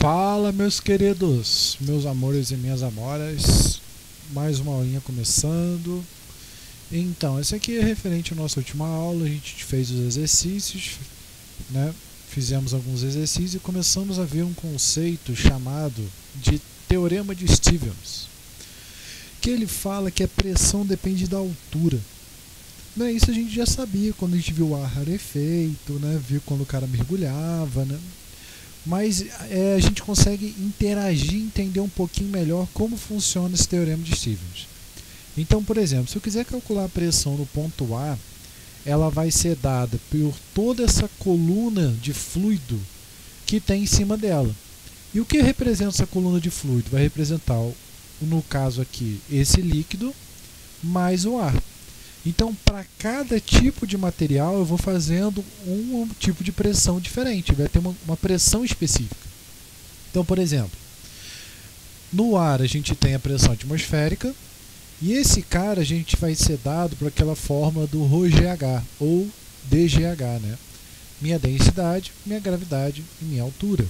Fala, meus queridos, meus amores e minhas amoras, mais uma aulinha começando. Então, esse aqui é referente à nossa última aula. A gente fez os exercícios, né? Fizemos alguns exercícios e começamos a ver um conceito chamado de Teorema de Stevens, que ele fala que a pressão depende da altura. Né? Isso a gente já sabia quando a gente viu o ar rarefeito, né? Viu quando o cara mergulhava, né? Mas a gente consegue interagir e entender um pouquinho melhor como funciona esse teorema de Stevens. Então, por exemplo, se eu quiser calcular a pressão no ponto A, ela vai ser dada por toda essa coluna de fluido que tem em cima dela. E o que representa essa coluna de fluido? Vai representar, no caso aqui, esse líquido mais o ar. Então, para cada tipo de material, eu vou fazendo um tipo de pressão diferente. Vai ter uma pressão específica. Então, por exemplo, no ar a gente tem a pressão atmosférica. E esse cara a gente vai ser dado por aquela fórmula do ρGH, ou DGH, né? Minha densidade, minha gravidade e minha altura.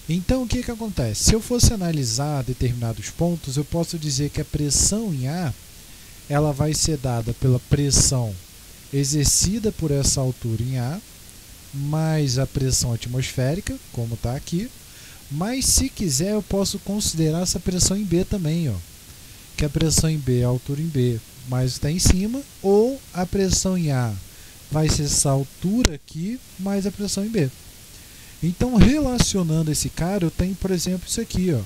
Então, o que acontece? Se eu fosse analisar determinados pontos, eu posso dizer que a pressão em A ela vai ser dada pela pressão exercida por essa altura em A, mais a pressão atmosférica, como está aqui. Mas, se quiser, eu posso considerar essa pressão em B também, ó, que a pressão em B é a altura em B, mais está em cima, ou a pressão em A vai ser essa altura aqui, mais a pressão em B. Então, relacionando esse cara, eu tenho, por exemplo, isso aqui, ó,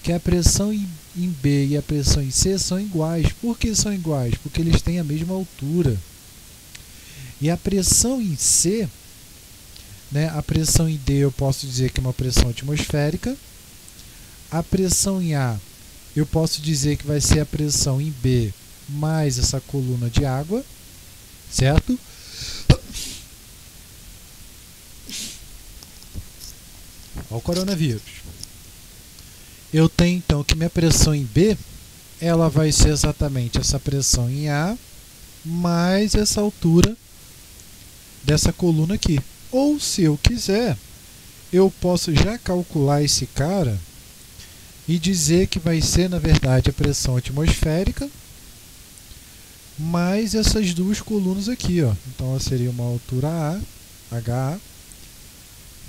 que a pressão em B e a pressão em C são iguais. Por que são iguais? Porque eles têm a mesma altura. E a pressão em C, né, a pressão em D eu posso dizer que é uma pressão atmosférica. A pressão em A eu posso dizer que vai ser a pressão em B mais essa coluna de água, certo? Olha o coronavírus. Eu tenho então que minha pressão em B ela vai ser exatamente essa pressão em A mais essa altura dessa coluna aqui. Ou, se eu quiser, eu posso já calcular esse cara e dizer que vai ser, na verdade, a pressão atmosférica mais essas duas colunas aqui, ó. Então, ela seria uma altura A, HA,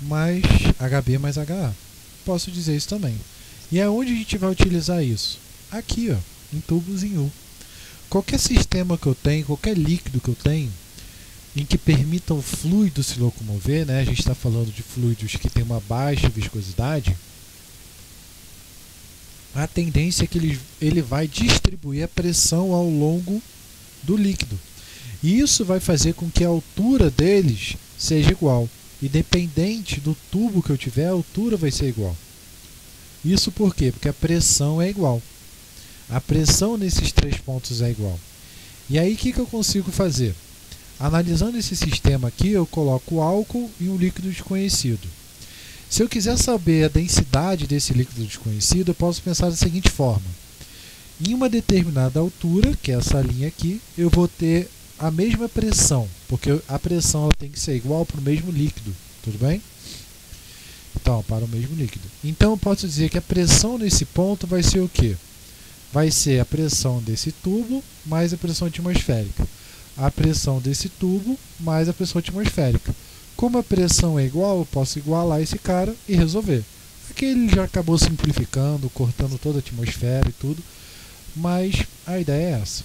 mais HB mais HA. Posso dizer isso também. E aonde a gente vai utilizar isso? Aqui, ó, em tubos em U. Qualquer sistema que eu tenho, qualquer líquido que eu tenho, em que permita o fluido se locomover, né? A gente está falando de fluidos que têm uma baixa viscosidade, a tendência é que ele vai distribuir a pressão ao longo do líquido. E isso vai fazer com que a altura deles seja igual. Independente do tubo que eu tiver, a altura vai ser igual. Isso por quê? Porque a pressão é igual. A pressão nesses três pontos é igual. E aí o que eu consigo fazer? Analisando esse sistema aqui, eu coloco o álcool e um líquido desconhecido. Se eu quiser saber a densidade desse líquido desconhecido, eu posso pensar da seguinte forma. Em uma determinada altura, que é essa linha aqui, eu vou ter a mesma pressão, porque a pressão ela tem que ser igual para o mesmo líquido, tudo bem? Então, para o mesmo líquido. Então, eu posso dizer que a pressão nesse ponto vai ser o quê? Vai ser a pressão desse tubo mais a pressão atmosférica. A pressão desse tubo mais a pressão atmosférica. Como a pressão é igual, eu posso igualar esse cara e resolver. Aqui ele já acabou simplificando, cortando toda a atmosfera e tudo, mas a ideia é essa.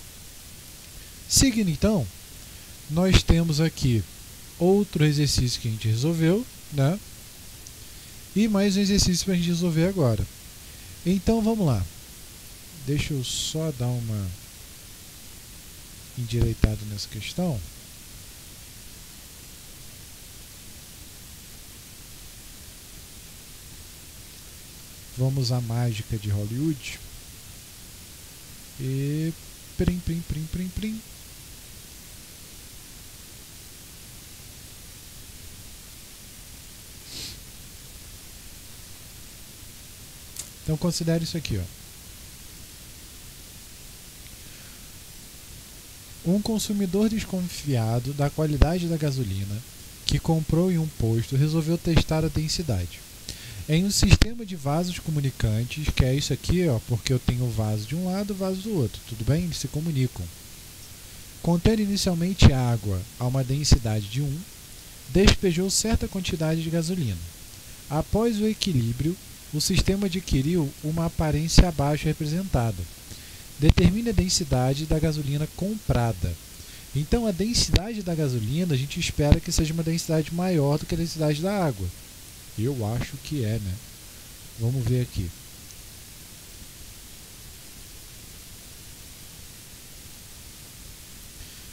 Seguindo então, nós temos aqui outro exercício que a gente resolveu, né? E mais um exercício para a gente resolver agora. Então vamos lá. Deixa eu só dar uma endireitada nessa questão. Vamos à mágica de Hollywood. E prim, prim, prim, prim, prim. Então considere isso aqui, ó. Um consumidor desconfiado da qualidade da gasolina que comprou em um posto resolveu testar a densidade. Em um sistema de vasos comunicantes, que é isso aqui, ó, porque eu tenho o vaso de um lado e o vaso do outro, tudo bem? Eles se comunicam. Contendo inicialmente água a uma densidade de 1, despejou certa quantidade de gasolina. Após o equilíbrio, o sistema adquiriu uma aparência abaixo representada. Determine a densidade da gasolina comprada. Então, a densidade da gasolina, a gente espera que seja uma densidade maior do que a densidade da água. Eu acho que é, né? Vamos ver aqui.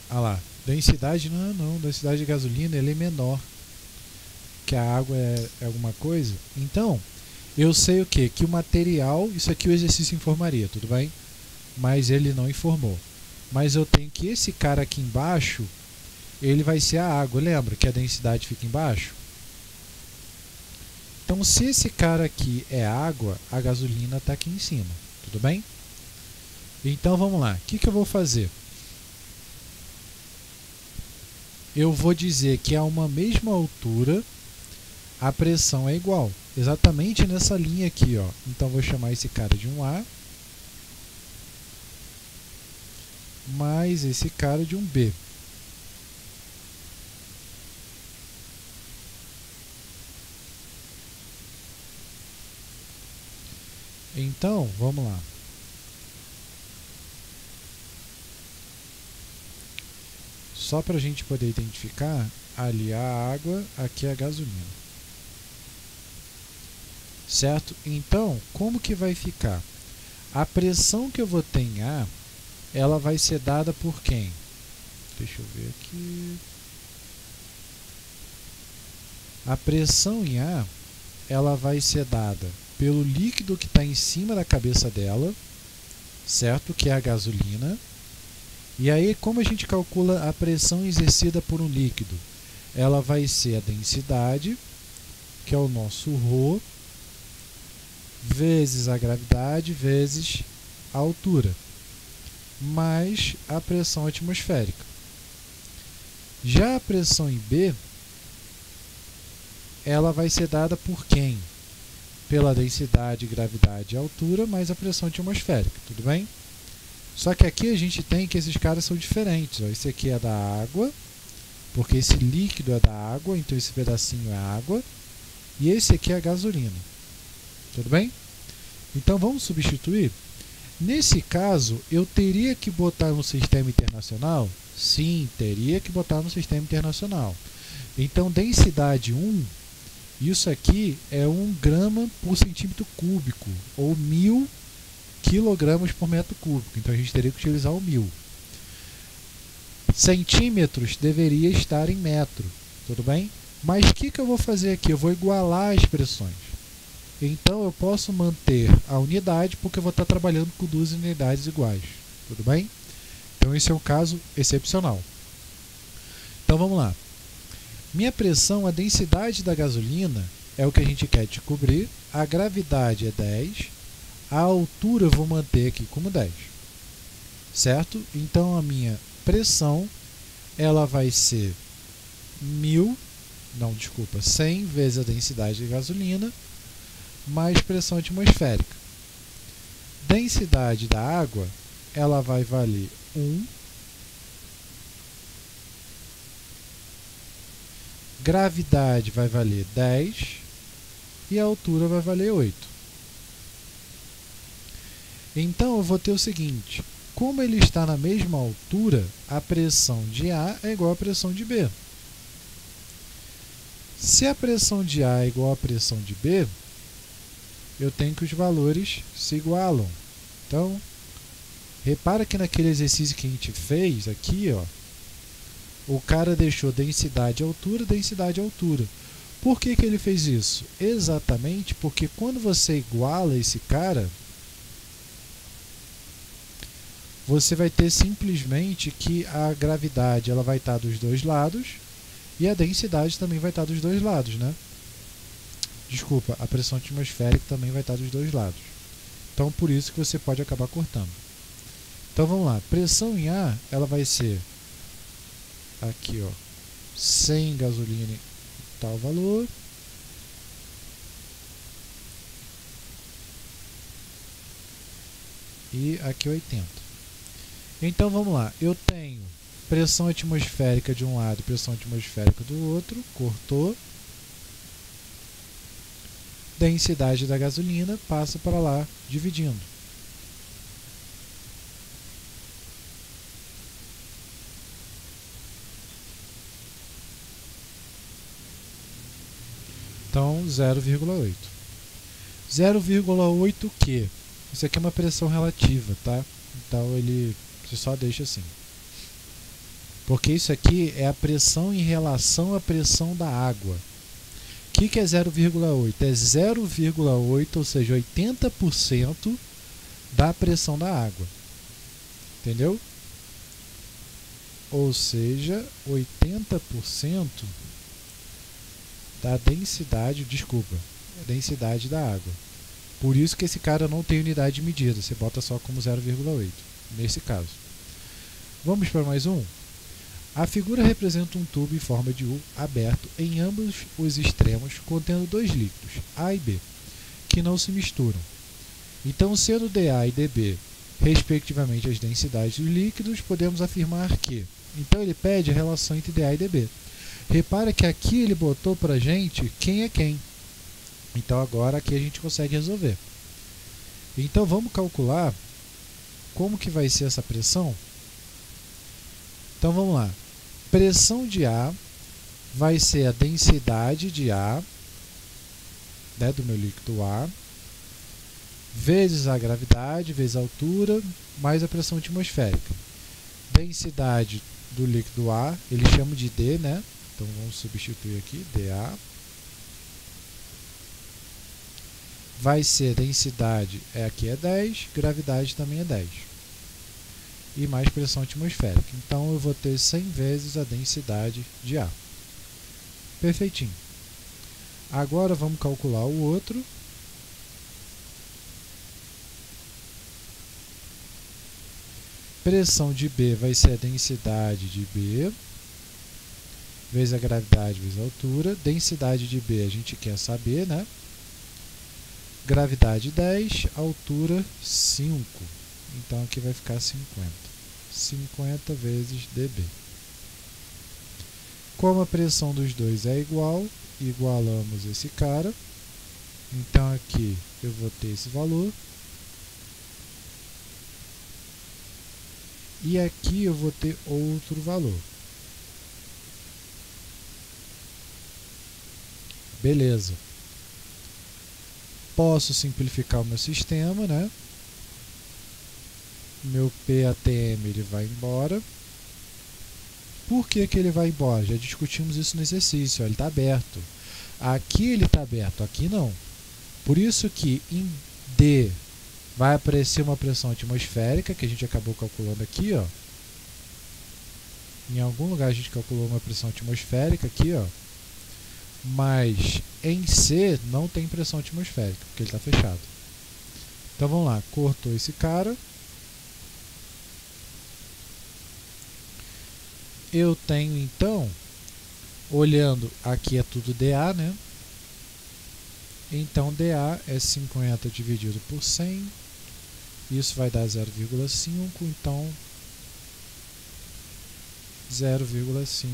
Ah lá, densidade não, densidade de gasolina ele é menor que a água é alguma coisa. Então, eu sei o quê? Que o material, isso aqui o exercício informaria, tudo bem? Mas ele não informou. Mas eu tenho que esse cara aqui embaixo, ele vai ser a água. Lembra que a densidade fica embaixo? Então, se esse cara aqui é água, a gasolina está aqui em cima, tudo bem? Então, vamos lá. O que eu vou fazer? Eu vou dizer que a uma mesma altura, a pressão é igual. Exatamente nessa linha aqui, ó. Então, vou chamar esse cara de um A, mais esse cara de um B. Então, vamos lá. Só para a gente poder identificar, ali a água, aqui a gasolina. Certo? Então, como que vai ficar? A pressão que eu vou ter em A, ela vai ser dada por quem? Deixa eu ver aqui. A pressão em A, ela vai ser dada pelo líquido que está em cima da cabeça dela, certo? Que é a gasolina. E aí, como a gente calcula a pressão exercida por um líquido? Ela vai ser a densidade, que é o nosso ρ, vezes a gravidade, vezes a altura, mais a pressão atmosférica. Já a pressão em B, ela vai ser dada por quem? Pela densidade, gravidade e altura, mais a pressão atmosférica, tudo bem? Só que aqui a gente tem que esses caras são diferentes. Ó. Esse aqui é da água, porque esse líquido é da água, então esse pedacinho é água. E esse aqui é a gasolina. Tudo bem? Então vamos substituir. Nesse caso, eu teria que botar no sistema internacional? Sim, teria que botar no sistema internacional. Então, densidade 1, isso aqui é 1 grama por centímetro cúbico, ou 1000 quilogramas por metro cúbico. Então, a gente teria que utilizar o 1000. Centímetros deveria estar em metro, tudo bem? Mas o que eu vou fazer aqui? Eu vou igualar as expressões. Então, eu posso manter a unidade porque eu vou estar trabalhando com 2 unidades iguais. Tudo bem? Então, esse é um caso excepcional. Então, vamos lá. Minha pressão, a densidade da gasolina é o que a gente quer descobrir. A gravidade é 10. A altura eu vou manter aqui como 10. Certo? Então, a minha pressão, ela vai ser 100 vezes a densidade de gasolina, mais pressão atmosférica. Densidade da água, ela vai valer 1. Gravidade vai valer 10. E a altura vai valer 8. Então, eu vou ter o seguinte. Como ele está na mesma altura, a pressão de A é igual à pressão de B. Se a pressão de A é igual à pressão de B, eu tenho que os valores se igualam. Então, repara que naquele exercício que a gente fez aqui, ó, o cara deixou densidade e altura, densidade e altura. Por que ele fez isso? Exatamente porque quando você iguala esse cara, você vai ter simplesmente que a gravidade ela vai estar dos dois lados e a densidade também vai estar dos dois lados, né? Desculpa, a pressão atmosférica também vai estar dos dois lados. Então, por isso que você pode acabar cortando. Então, vamos lá. Pressão em A, ela vai ser aqui, ó, 100 gasolina tal valor, e aqui 80. Então vamos lá, eu tenho pressão atmosférica de um lado e pressão atmosférica do outro, cortou. Densidade da gasolina passa para lá, dividindo. Então, 0,8. 0,8 Q. Isso aqui é uma pressão relativa, tá? Então, você só deixa assim. Porque isso aqui é a pressão em relação à pressão da água. O que é 0,8? É 0,8, ou seja, 80% da pressão da água. Entendeu? Ou seja, 80% da densidade, densidade da água. Por isso que esse cara não tem unidade de medida, você bota só como 0,8, nesse caso. Vamos para mais um? A figura representa um tubo em forma de U aberto em ambos os extremos, contendo dois líquidos, A e B, que não se misturam. Então, sendo dA e dB, respectivamente, as densidades dos líquidos, podemos afirmar que... Então, ele pede a relação entre dA e dB. Repara que aqui ele botou para a gente quem é quem. Então, agora aqui a gente consegue resolver. Então, vamos calcular como que vai ser essa pressão. Então, vamos lá. Pressão de A vai ser a densidade de A, né, do meu líquido A, vezes a gravidade, vezes a altura, mais a pressão atmosférica. Densidade do líquido A, ele chama de D, né? Então vamos substituir aqui, dA. Vai ser densidade, aqui é 10, gravidade também é 10. E mais pressão atmosférica. Então eu vou ter 100 vezes a densidade de A. Perfeitinho. Agora vamos calcular o outro. Pressão de B vai ser a densidade de B, vezes a gravidade, vezes a altura. Densidade de B a gente quer saber, né? Gravidade 10, altura 5. Então aqui vai ficar 50. 50 vezes dB. Como a pressão dos dois é igual, igualamos esse cara. Então aqui eu vou ter esse valor. E aqui eu vou ter outro valor. Beleza. Posso simplificar o meu sistema, né? Meu PATM ele vai embora. Por que ele vai embora? Já discutimos isso no exercício. Ó, ele está aberto. Aqui ele está aberto, aqui não. Por isso que em D vai aparecer uma pressão atmosférica, que a gente acabou calculando aqui, ó. Em algum lugar a gente calculou uma pressão atmosférica aqui, ó. Mas em C não tem pressão atmosférica, porque ele está fechado. Então vamos lá, cortou esse cara. Eu tenho então, olhando aqui é tudo dA, né? Então dA é 50 dividido por 100. Isso vai dar 0,5, então 0,5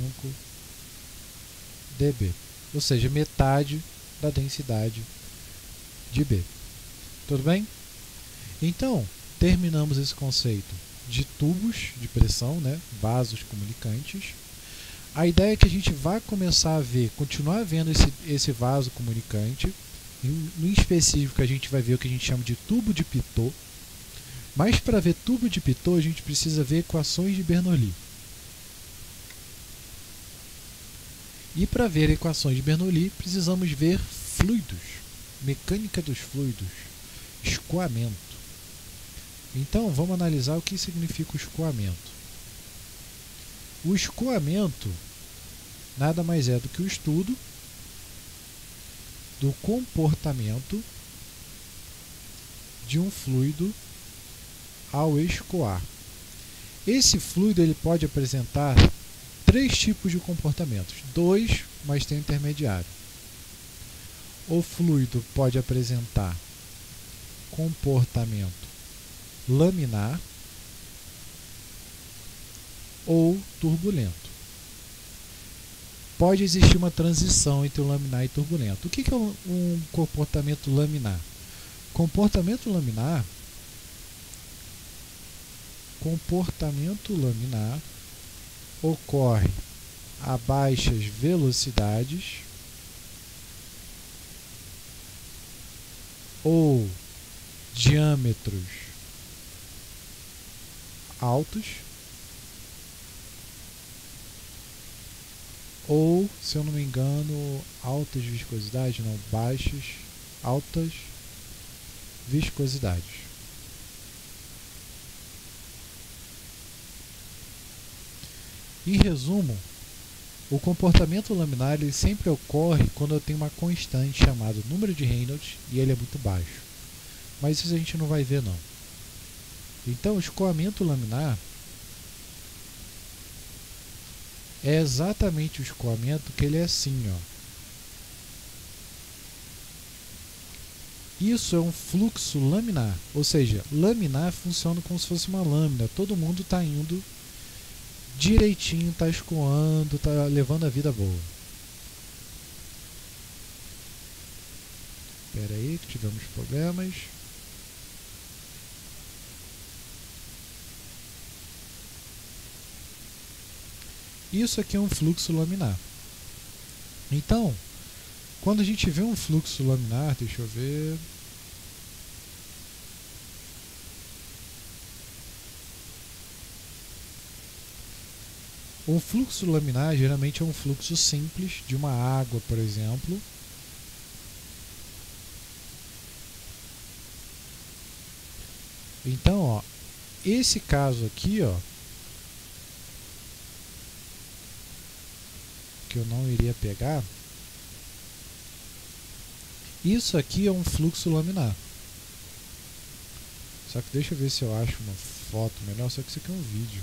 dB. Ou seja, metade da densidade de B. Tudo bem? Então, terminamos esse conceito de tubos de pressão, né? Vasos comunicantes. A ideia é que a gente vai começar a ver, continuar vendo esse vaso comunicante. No específico, a gente vai ver o que a gente chama de tubo de Pitot. Mas para ver tubo de Pitot, a gente precisa ver equações de Bernoulli. E para ver equações de Bernoulli, precisamos ver fluidos, mecânica dos fluidos, escoamento. Então, vamos analisar o que significa o escoamento. O escoamento nada mais é do que o estudo do comportamento de um fluido ao escoar. Esse fluido ele pode apresentar três tipos de comportamentos, dois, mas tem um intermediário. O fluido pode apresentar comportamento laminar ou turbulento. Pode existir uma transição entre o laminar e turbulento. O que é um comportamento laminar? Comportamento laminar ocorre a baixas velocidades ou diâmetros altos ou, se eu não me engano, altas viscosidades. Em resumo, o comportamento laminar ele sempre ocorre quando eu tenho uma constante chamada número de Reynolds e ele é muito baixo. Mas isso a gente não vai ver não. Então o escoamento laminar é exatamente o escoamento que ele é assim, ó. Isso é um fluxo laminar, ou seja, laminar funciona como se fosse uma lâmina. Todo mundo está indo direitinho, está escoando, está levando a vida boa. Espera aí que tivemos problemas. Isso aqui é um fluxo laminar. Então, quando a gente vê um fluxo laminar, deixa eu ver. Um fluxo laminar geralmente é um fluxo simples de uma água, por exemplo. Então, ó, esse caso aqui, ó, que eu não iria pegar, isso aqui é um fluxo laminar. Só que deixa eu ver se eu acho uma foto melhor, só que isso aqui é um vídeo.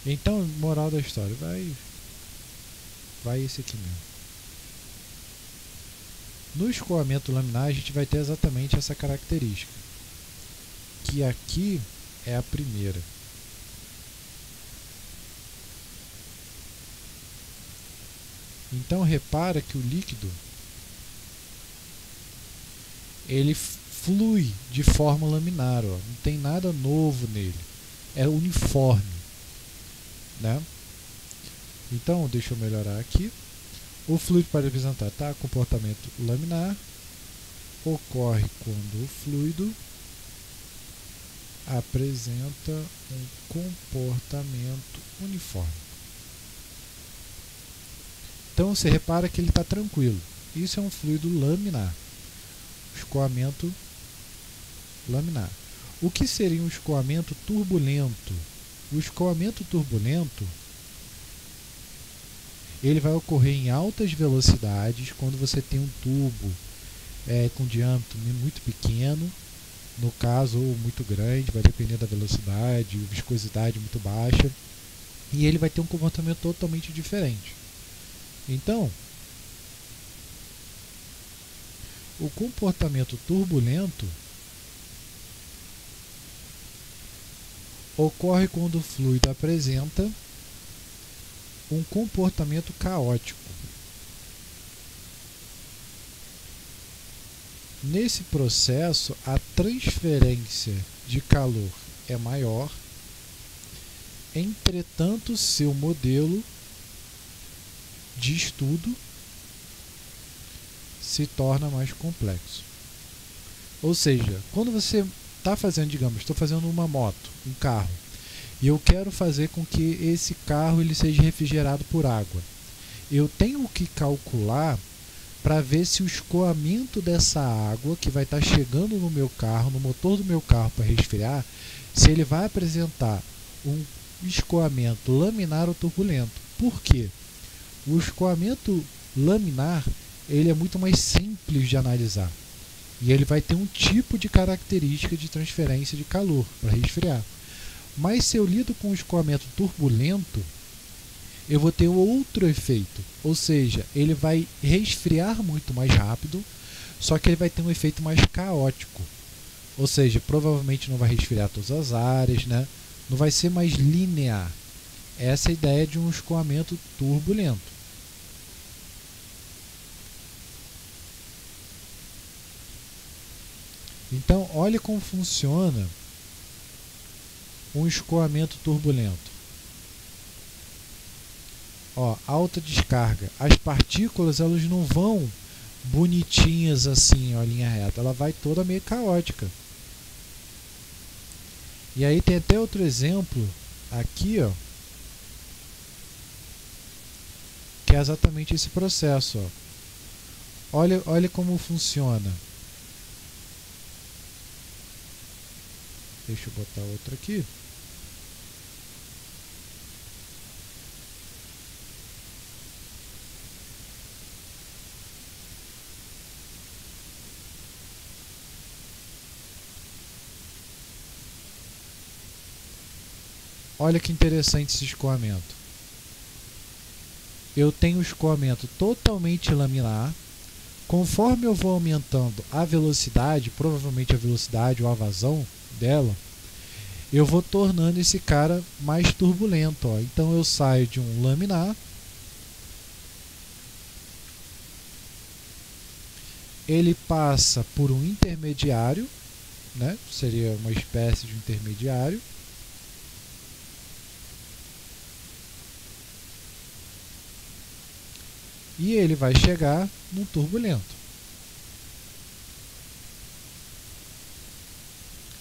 Então, moral da história, vai esse aqui mesmo. No escoamento laminar a gente vai ter exatamente essa característica, que aqui é a primeira. Então repara que o líquido ele flui de forma laminar, ó. Não tem nada novo nele, é uniforme, né? Então deixa eu melhorar aqui. O fluido para apresentar comportamento laminar ocorre quando o fluido apresenta um comportamento uniforme. Então você repara que ele está tranquilo. Isso é um fluido laminar. Escoamento laminar. O que seria um escoamento turbulento? O escoamento turbulento ele vai ocorrer em altas velocidades quando você tem um tubo com diâmetro muito pequeno, no caso, ou muito grande, vai depender da velocidade, viscosidade muito baixa, e ele vai ter um comportamento totalmente diferente. Então, o comportamento turbulento ocorre quando o fluido apresenta um comportamento caótico. Nesse processo, a transferência de calor é maior, entretanto, seu modelo de estudo se torna mais complexo. Ou seja, quando você está fazendo, digamos, estou fazendo uma moto, um carro, e eu quero fazer com que esse carro ele seja refrigerado por água. Eu tenho que calcular para ver se o escoamento dessa água que vai estar chegando no meu carro, no motor do meu carro para resfriar, se ele vai apresentar um escoamento laminar ou turbulento. Por quê? O escoamento laminar ele é muito mais simples de analisar. E ele vai ter um tipo de característica de transferência de calor para resfriar. Mas se eu lido com um escoamento turbulento, eu vou ter outro efeito. Ou seja, ele vai resfriar muito mais rápido, só que ele vai ter um efeito mais caótico. Ou seja, provavelmente não vai resfriar todas as áreas, né? Não vai ser mais linear. Essa é a ideia de um escoamento turbulento. Então, olhe como funciona um escoamento turbulento. Ó, alta descarga. As partículas elas não vão bonitinhas assim, ó, linha reta. Ela vai toda meio caótica. E aí tem até outro exemplo aqui, ó, que é exatamente esse processo. Ó. Olha como funciona. Deixa eu botar outro aqui. Olha que interessante esse escoamento. Eu tenho o escoamento totalmente laminar. Conforme eu vou aumentando a velocidade, provavelmente a velocidade ou a vazão dela, eu vou tornando esse cara mais turbulento. Ó. Então eu saio de um laminar, ele passa por um intermediário, né? Seria uma espécie de intermediário, e ele vai chegar no turbulento.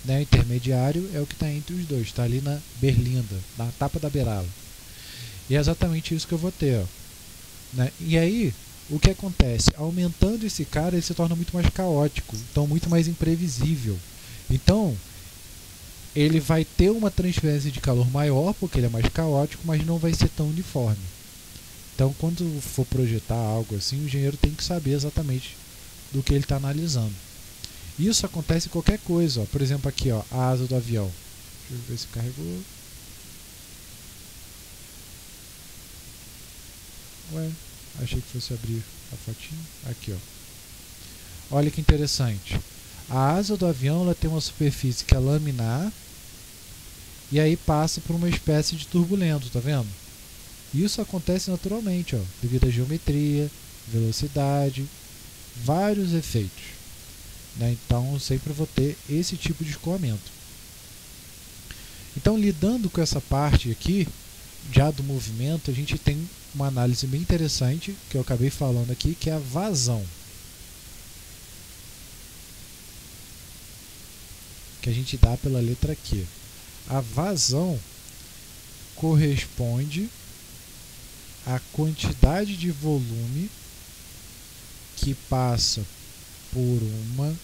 Né? Intermediário é o que está entre os dois, está ali na berlinda, na tapa da beirala. E é exatamente isso que eu vou ter. Ó. Né? E aí, o que acontece? Aumentando esse cara, ele se torna muito mais caótico, então muito mais imprevisível. Então, ele vai ter uma transferência de calor maior, porque ele é mais caótico, mas não vai ser tão uniforme. Então, quando for projetar algo assim, o engenheiro tem que saber exatamente do que ele está analisando. Isso acontece em qualquer coisa. Ó. Por exemplo, aqui, ó, a asa do avião. Deixa eu ver se carregou. Ué, achei que fosse abrir a fotinha. Aqui, ó. Olha que interessante. A asa do avião ela tem uma superfície que é laminar e aí passa por uma espécie de turbulento, tá vendo? Isso acontece naturalmente, ó, devido à geometria, velocidade, vários efeitos. Né? Então, eu sempre vou ter esse tipo de escoamento. Então, lidando com essa parte aqui, já do movimento, a gente tem uma análise bem interessante, que eu acabei falando aqui, que é a vazão. Que a gente dá pela letra Q. A vazão corresponde à quantidade de volume que passa por uma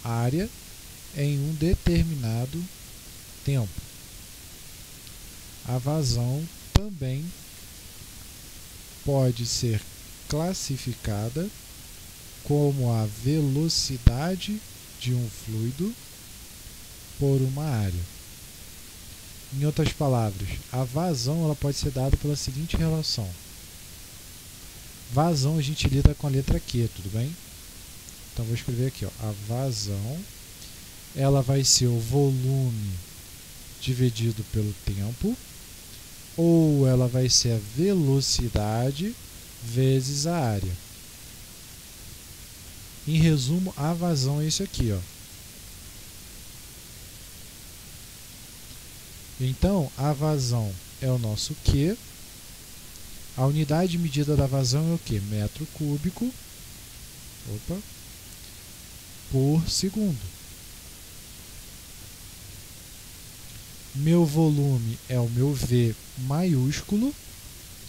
área em um determinado tempo. A vazão também pode ser classificada como a velocidade de um fluido por uma área. Em outras palavras, a vazão ela pode ser dada pela seguinte relação. Vazão a gente lida com a letra Q, tudo bem? Então vou escrever aqui, ó, a vazão ela vai ser o volume dividido pelo tempo, ou ela vai ser a velocidade vezes a área. Em resumo, a vazão é isso aqui, ó. Então, a vazão é o nosso Q. A unidade de medida da vazão é o quê? Metro cúbico por segundo. Meu volume é o meu V maiúsculo.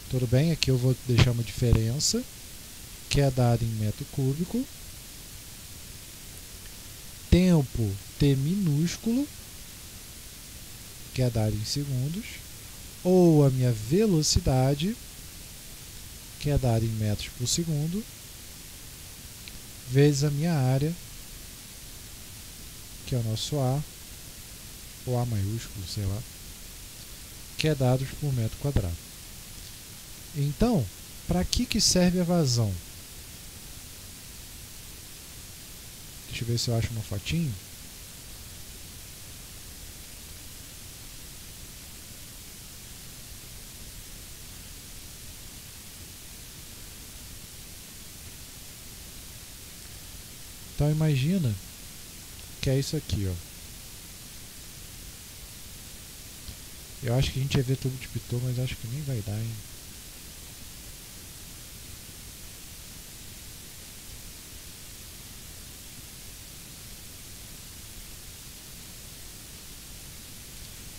Tudo bem? Aqui eu vou deixar uma diferença, que é dada em metro cúbico. Tempo T minúsculo, que é dado em segundos, ou a minha velocidade, que é dada em metros por segundo, vezes a minha área, que é o nosso A, ou A maiúsculo, sei lá, que é dados por metro quadrado. Então, para que serve a vazão? Deixa eu ver se eu acho uma fotinho. Então imagina que é isso aqui, ó. Eu acho que a gente ia ver tubo de Pitot, mas acho que nem vai dar, hein?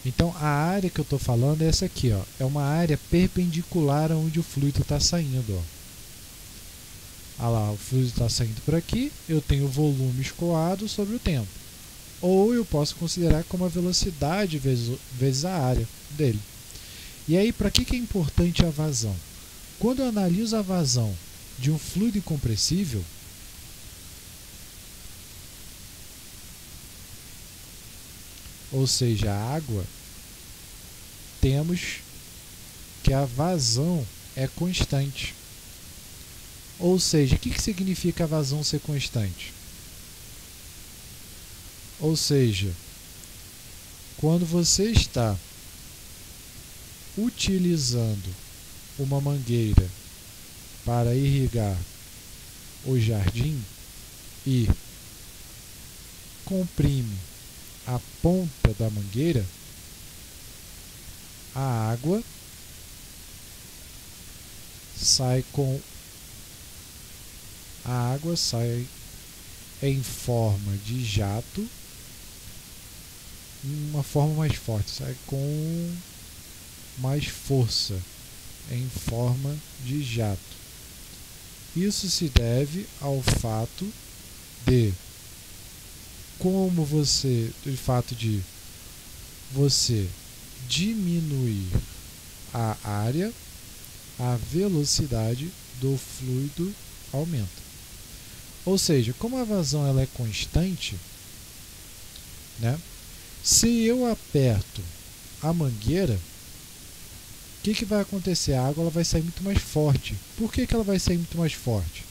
Então a área que eu estou falando é essa aqui, ó. É uma área perpendicular aonde o fluido está saindo, ó. Ah lá, o fluido está saindo por aqui, eu tenho o volume escoado sobre o tempo. Ou eu posso considerar como a velocidade vezes a área dele. E aí, para que é importante a vazão? Quando eu analiso a vazão de um fluido incompressível, ou seja, a água, temos que a vazão é constante. Ou seja, o que significa a vazão ser constante? Ou seja, quando você está utilizando uma mangueira para irrigar o jardim e comprime a ponta da mangueira, a água sai em forma de jato, uma forma mais forte, sai com mais força em forma de jato. Isso se deve ao fato de você diminuir a área, a velocidade do fluido aumenta. Ou seja, como a vazão ela é constante, né? Se eu aperto a mangueira, o que vai acontecer? A água ela vai sair muito mais forte. Por que ela vai sair muito mais forte?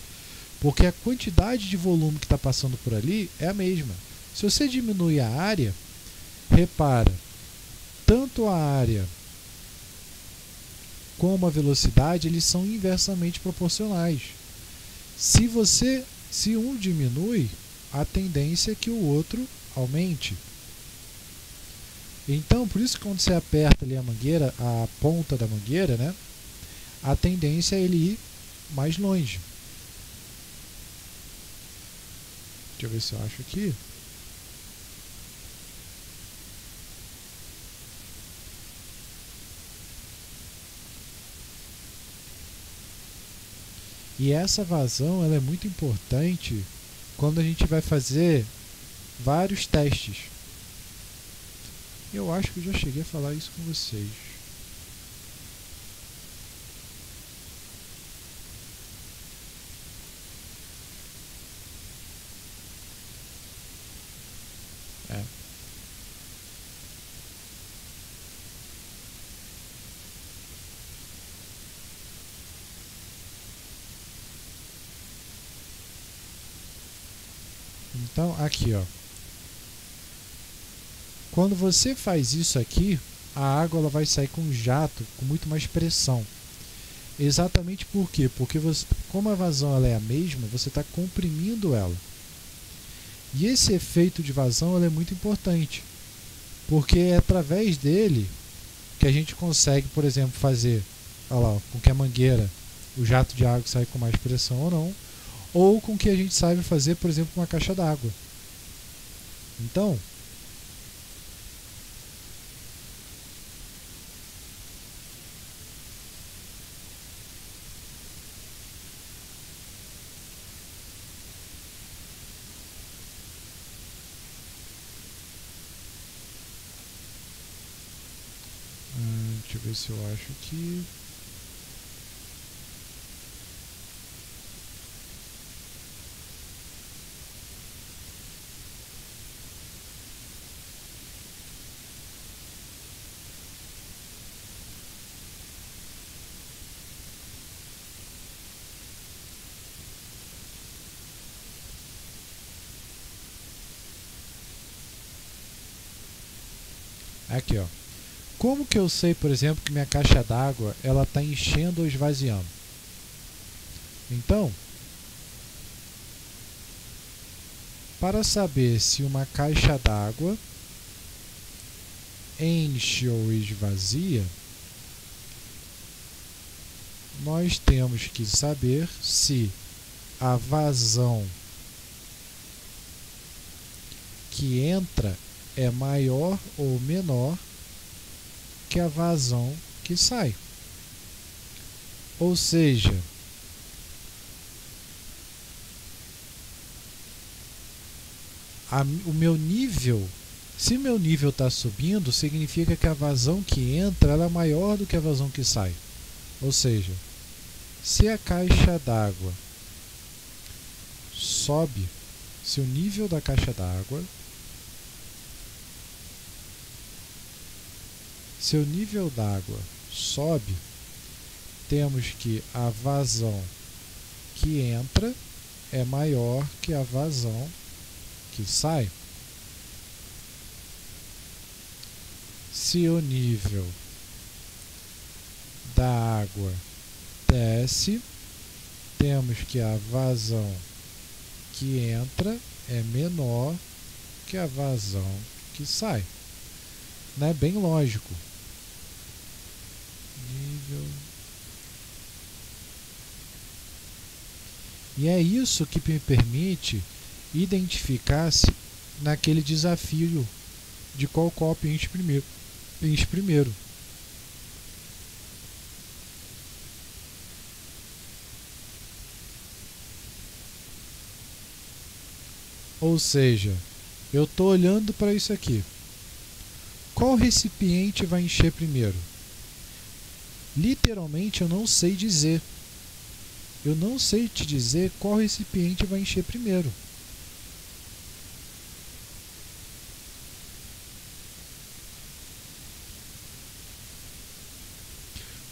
Porque a quantidade de volume que está passando por ali é a mesma. Se você diminui a área, repara, tanto a área como a velocidade eles são inversamente proporcionais. Se um diminui, a tendência é que o outro aumente. Então, por isso que quando você aperta ali a mangueira, a ponta da mangueira, né, a tendência é ele ir mais longe. Deixa eu ver se eu acho aqui. E essa vazão ela é muito importante quando a gente vai fazer vários testes. Eu acho que eu já cheguei a falar isso com vocês. É. Então, aqui, ó. Quando você faz isso aqui, a água ela vai sair com jato, com muito mais pressão. Exatamente por quê? Porque como a vazão ela é a mesma, você está comprimindo ela. E esse efeito de vazão ela é muito importante, porque é através dele que a gente consegue, por exemplo, fazer com que a mangueira, o jato de água saia com mais pressão ou com que a gente saiba fazer, por exemplo, uma caixa d'água. Então, deixa eu ver se eu acho aqui. Aqui, ó. Como que eu sei, por exemplo, que minha caixa d'água ela está enchendo ou esvaziando? Então, para saber se uma caixa d'água enche ou esvazia, nós temos que saber se a vazão que entra é maior ou menor que a vazão que sai. Ou seja, o meu nível, se meu nível está subindo, significa que a vazão que entra ela é maior do que a vazão que sai. Ou seja, se a caixa d'água sobe, se o nível da caixa d'água, se o nível d'água sobe, temos que a vazão que entra é maior que a vazão que sai. Se o nível da água desce, temos que a vazão que entra é menor que a vazão que sai. Né? Bem lógico. Nível. E é isso que me permite identificar se naquele desafio de qual copo enche primeiro. Enche primeiro. Ou seja, eu estou olhando para isso aqui. Qual recipiente vai encher primeiro? Literalmente eu não sei dizer. Eu não sei te dizer qual recipiente vai encher primeiro.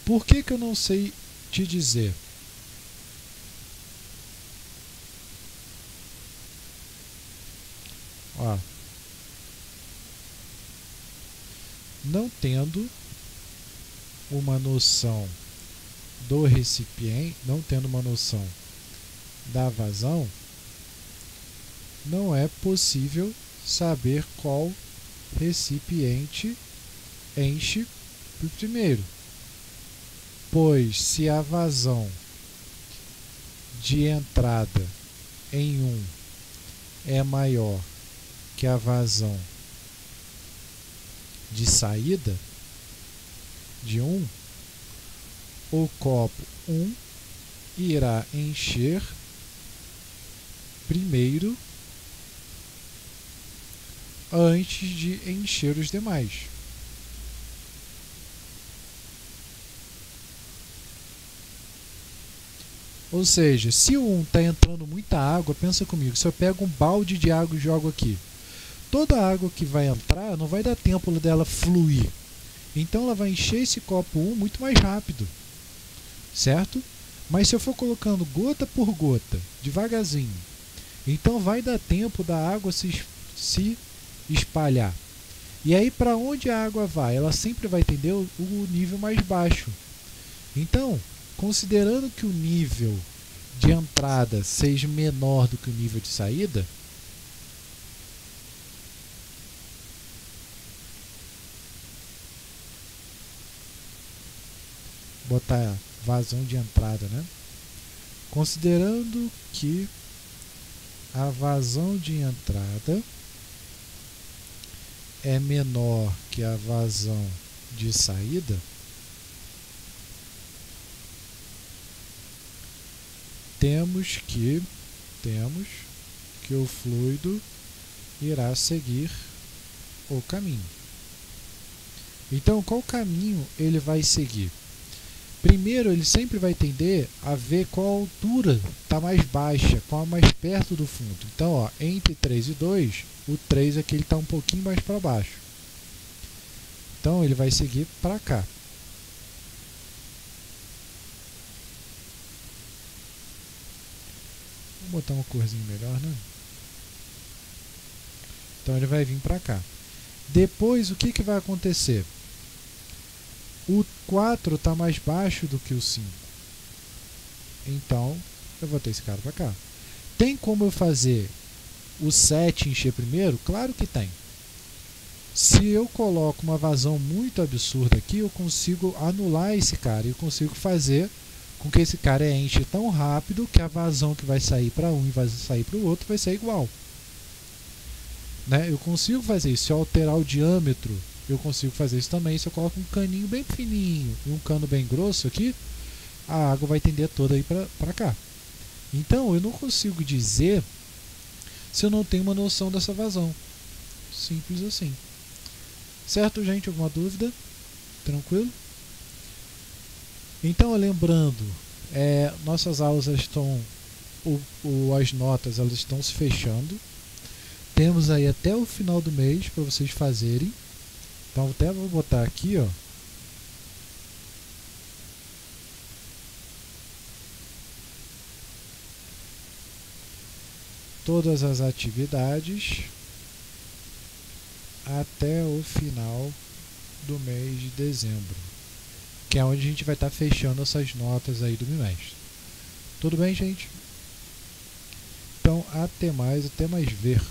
Por que eu não sei te dizer? Ó, não tendo uma noção do recipiente, não tendo uma noção da vazão, não é possível saber qual recipiente enche primeiro. Pois se a vazão de entrada em um é maior que a vazão de saída de um, o copo 1 irá encher primeiro antes de encher os demais. Ou seja, se o 1 está entrando muita água, pensa comigo, se eu pego um balde de água e jogo aqui, toda a água que vai entrar não vai dar tempo dela fluir. Então ela vai encher esse copo 1 muito mais rápido, certo? Mas se eu for colocando gota por gota, devagarzinho, então vai dar tempo da água se espalhar. E aí para onde a água vai? Ela sempre vai tender o nível mais baixo. Então, considerando que o nível de entrada seja menor do que o nível de saída, botar vazão de entrada, né? Considerando que a vazão de entrada é menor que a vazão de saída, temos que o fluido irá seguir o caminho. Então, qual caminho ele vai seguir? Primeiro, ele sempre vai tender a ver qual a altura está mais baixa, qual é mais perto do fundo. Então, ó, entre 3 e 2, o 3 aqui está um pouquinho mais para baixo. Então, ele vai seguir para cá. Vou botar uma corzinha melhor, né? Então, ele vai vir para cá. Depois, o que vai acontecer? O 4 está mais baixo do que o 5. Então, eu vou ter esse cara para cá. Tem como eu fazer o 7 encher primeiro? Claro que tem. Se eu coloco uma vazão muito absurda aqui, eu consigo anular esse cara. Eu consigo fazer com que esse cara enche tão rápido que a vazão que vai sair para um e vai sair para o outro vai ser igual. Né? Eu consigo fazer isso. Se eu alterar o diâmetro, eu consigo fazer isso também. Se eu coloco um caninho bem fininho e um cano bem grosso aqui, a água vai tender toda aí para cá. Então, eu não consigo dizer se eu não tenho uma noção dessa vazão. Simples assim. Certo, gente? Alguma dúvida? Tranquilo? Então, lembrando, nossas aulas estão, as notas elas estão se fechando. Temos aí até o final do mês para vocês fazerem. Então, até vou botar aqui, ó. Todas as atividades até o final do mês de dezembro, que é onde a gente vai estar fechando essas notas aí do bimestre. Tudo bem, gente? Então, até mais ver.